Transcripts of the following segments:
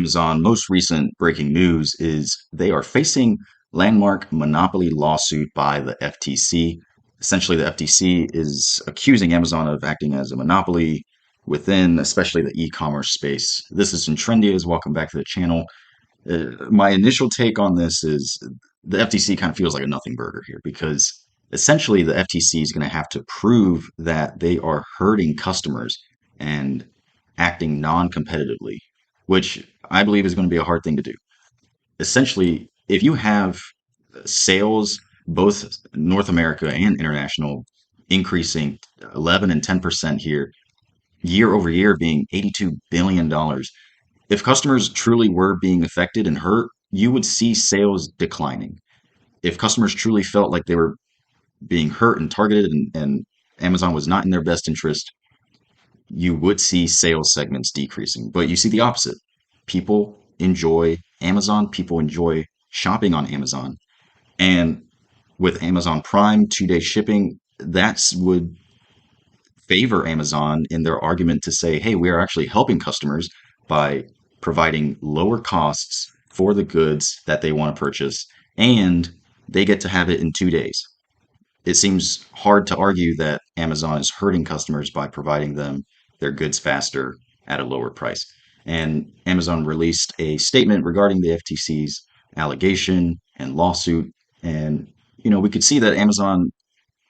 Amazon most recent breaking news is they are facing landmark monopoly lawsuit by the FTC. Essentially, the FTC is accusing Amazon of acting as a monopoly within, especially the e-commerce space. This is Intrendias. Welcome back to the channel. My initial take on this is the FTC kind of feels like a nothing burger here because essentially the FTC is going to have to prove that they are hurting customers and acting non-competitively, which I believe is going to be a hard thing to do. Essentially, if you have sales, both North America and international, increasing 11 and 10% here, year over year being $82 billion, if customers truly were being affected and hurt, you would see sales declining. If customers truly felt like they were being hurt and targeted and Amazon was not in their best interest, you would see sales segments decreasing. But you see the opposite. People enjoy Amazon, people enjoy shopping on Amazon. And with Amazon Prime 2-day shipping, that would favor Amazon in their argument to say, hey, we are actually helping customers by providing lower costs for the goods that they want to purchase, and they get to have it in 2 days. It seems hard to argue that Amazon is hurting customers by providing them their goods faster at a lower price. And Amazon released a statement regarding the FTC's allegation and lawsuit. And, we could see that Amazon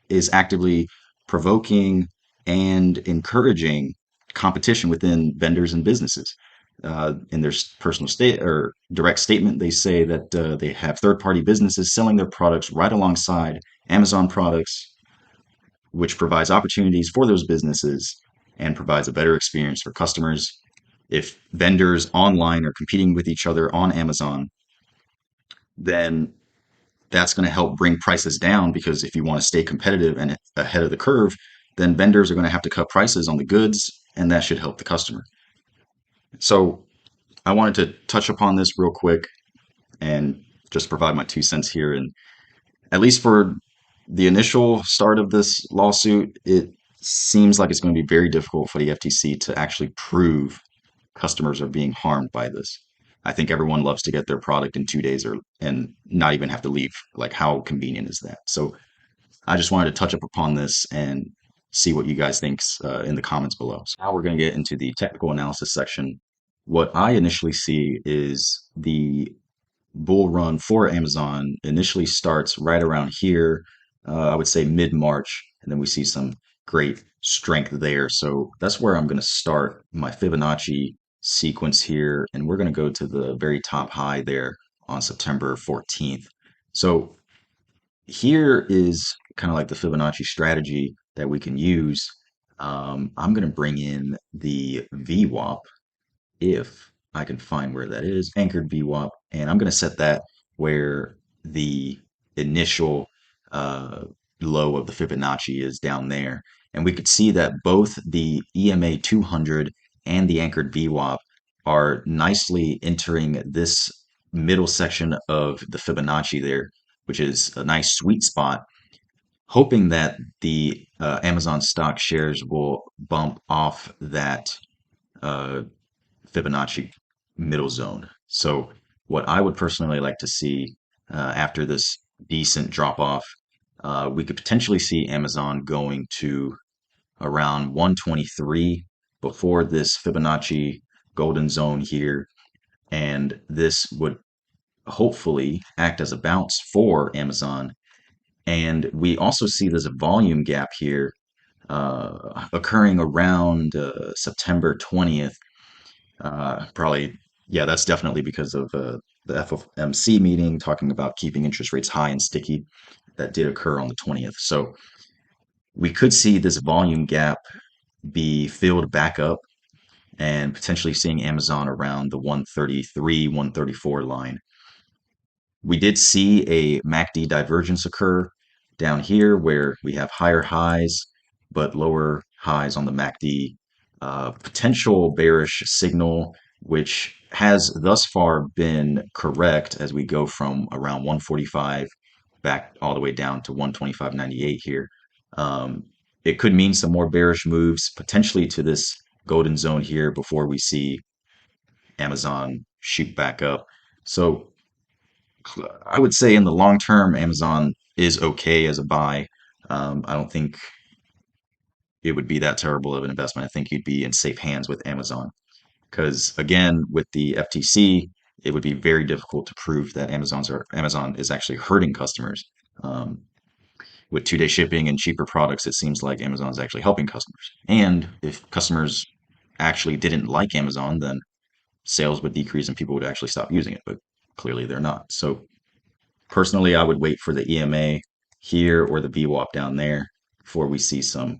is actively provoking and encouraging competition within vendors and businesses. In their personal state or direct statement, they say that they have third-party businesses selling their products right alongside Amazon products, which provides opportunities for those businesses and provides a better experience for customers. If vendors online are competing with each other on Amazon, then that's going to help bring prices down because if you want to stay competitive and ahead of the curve, then vendors are going to have to cut prices on the goods, and that should help the customer. So I wanted to touch upon this real quick and just provide my 2 cents here. And at least for the initial start of this lawsuit, it seems like it's going to be very difficult for the FTC to actually prove customers are being harmed by this. I think everyone loves to get their product in 2 days and not even have to leave. Like, how convenient is that? So I just wanted to touch up upon this and see what you guys think in the comments below. So now we're going to get into the technical analysis section. What I initially see is the bull run for Amazon initially starts right around here, I would say mid-March, and then we see some great strength there. So that's where I'm going to start my Fibonacci sequence here, and we're going to go to the very top high there on September 14th. So here is kind of like the Fibonacci strategy that we can use. I'm going to bring in the VWAP if I can find where that is, anchored VWAP, and I'm going to set that where the initial low of the Fibonacci is down there. And we could see that both the EMA 200 and the anchored VWAP are nicely entering this middle section of the Fibonacci there, which is a nice sweet spot, hoping that the Amazon stock shares will bump off that Fibonacci middle zone. So what I would personally like to see after this decent drop off, we could potentially see Amazon going to around 123 before this Fibonacci golden zone here. And this would hopefully act as a bounce for Amazon. And we also see there's a volume gap here occurring around September 20th. Probably, yeah, that's definitely because of the FOMC meeting talking about keeping interest rates high and sticky. That did occur on the 20th. So we could see this volume gap be filled back up and potentially seeing Amazon around the 133, 134 line. We did see a MACD divergence occur down here where we have higher highs but lower highs on the MACD. Potential bearish signal, which has thus far been correct as we go from around 145 back all the way down to 125.98 here. It could mean some more bearish moves potentially to this golden zone here before we see Amazon shoot back up. So I would say in the long term, Amazon is okay as a buy. I don't think it would be that terrible of an investment. I think you'd be in safe hands with Amazon because, again, with the FTC, it would be very difficult to prove that Amazon is actually hurting customers. Um, with 2-day shipping and cheaper products, it seems like Amazon is actually helping customers. And if customers actually didn't like Amazon, then sales would decrease and people would actually stop using it. But clearly they're not. So personally, I would wait for the EMA here or the VWAP down there before we see some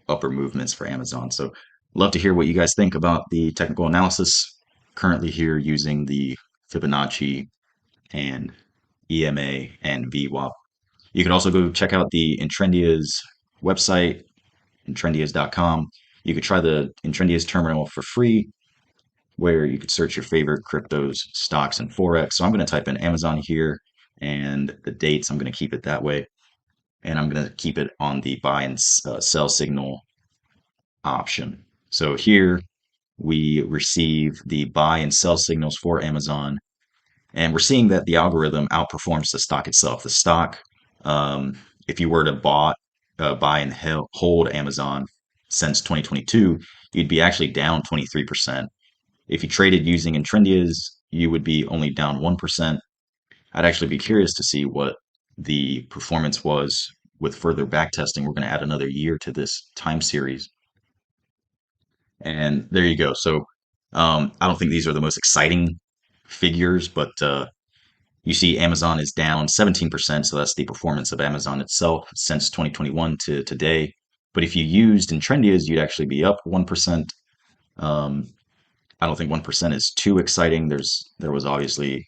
upper movements for Amazon. So love to hear what you guys think about the technical analysis currently here using the Fibonacci and EMA and VWAP. You can also go check out the Intrendias website, intrendias.com. You could try the Intrendias terminal for free, where you could search your favorite cryptos, stocks, and forex. So I'm going to type in Amazon here and the dates. I'm going to keep it that way. And I'm going to keep it on the buy and sell signal option. So here we receive the buy and sell signals for Amazon. And we're seeing that the algorithm outperforms the stock itself. The stock, if you were to buy and hold Amazon since 2022, you'd be actually down 23%. If you traded using Intrendias, you would be only down 1%. I'd actually be curious to see what the performance was with further back testing. We're going to add another year to this time series. And there you go. So I don't think these are the most exciting figures, but you see Amazon is down 17%. So that's the performance of Amazon itself since 2021 to today. But if you used Intrendias, you'd actually be up 1%. Um, I don't think 1% is too exciting. There was obviously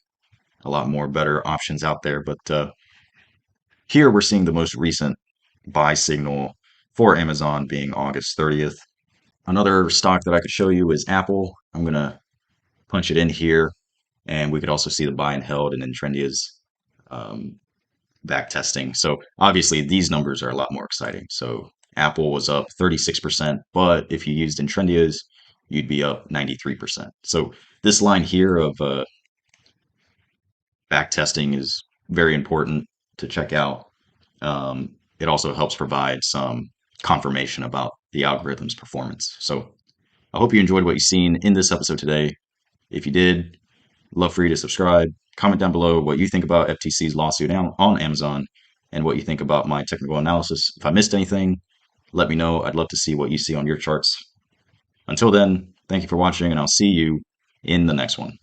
a lot more better options out there, but here we're seeing the most recent buy signal for Amazon being August 30th. Another stock that I could show you is Apple. I'm gonna punch it in here, and we could also see the buy and held and Intrendias um, back testing. So obviously these numbers are a lot more exciting. So Apple was up 36%, but if you used Intrendias, you'd be up 93%. So this line here of back testing is very important to check out. It also helps provide some confirmation about the algorithm's performance. So I hope you enjoyed what you've seen in this episode today. If you did, love for you to subscribe. Comment down below what you think about FTC's lawsuit on Amazon and what you think about my technical analysis. If I missed anything, let me know. I'd love to see what you see on your charts. Until then, thank you for watching, and I'll see you in the next one.